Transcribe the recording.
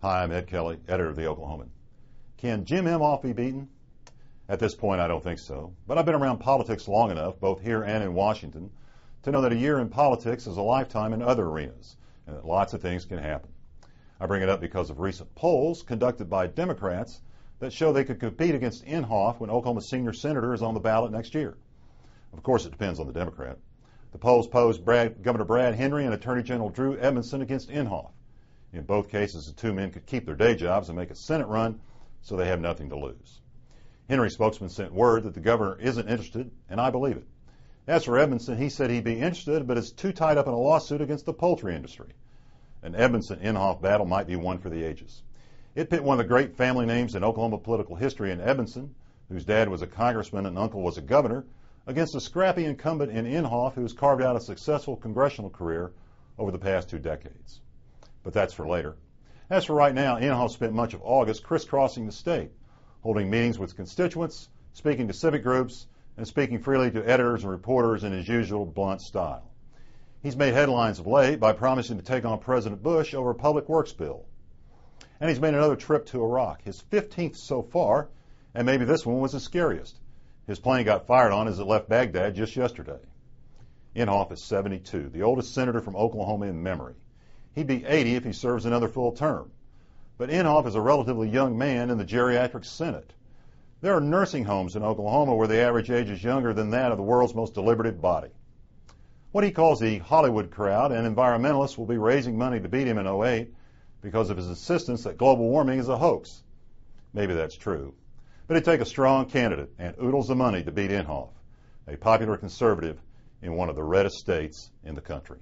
Hi, I'm Ed Kelley, editor of The Oklahoman. Can Jim Inhofe be beaten? At this point, I don't think so. But I've been around politics long enough, both here and in Washington, to know that a year in politics is a lifetime in other arenas, and that lots of things can happen. I bring it up because of recent polls conducted by Democrats that show they could compete against Inhofe when Oklahoma's senior senator is on the ballot next year. Of course, it depends on the Democrat. The polls posed Governor Brad Henry and Attorney General Drew Edmondson against Inhofe. In both cases, the two men could keep their day jobs and make a Senate run, so they have nothing to lose. Henry's spokesman sent word that the governor isn't interested, and I believe it. As for Edmondson, he said he'd be interested, but is too tied up in a lawsuit against the poultry industry. An Edmondson-Inhofe battle might be one for the ages. It pit one of the great family names in Oklahoma political history in Edmondson, whose dad was a congressman and uncle was a governor, against a scrappy incumbent in Inhofe who's carved out a successful congressional career over the past 2 decades. But that's for later. As for right now, Inhofe spent much of August crisscrossing the state, holding meetings with constituents, speaking to civic groups, and speaking freely to editors and reporters in his usual blunt style. He's made headlines of late by promising to take on President Bush over a public works bill. And he's made another trip to Iraq, his 15th so far, and maybe this one was the scariest. His plane got fired on as it left Baghdad just yesterday. Inhofe is 72, the oldest senator from Oklahoma in memory. He'd be 80 if he serves another full term. But Inhofe is a relatively young man in the geriatric Senate. There are nursing homes in Oklahoma where the average age is younger than that of the world's most deliberative body. What he calls the Hollywood crowd and environmentalists will be raising money to beat him in '08 because of his insistence that global warming is a hoax. Maybe that's true. But it'd take a strong candidate and oodles of money to beat Inhofe, a popular conservative in one of the reddest states in the country.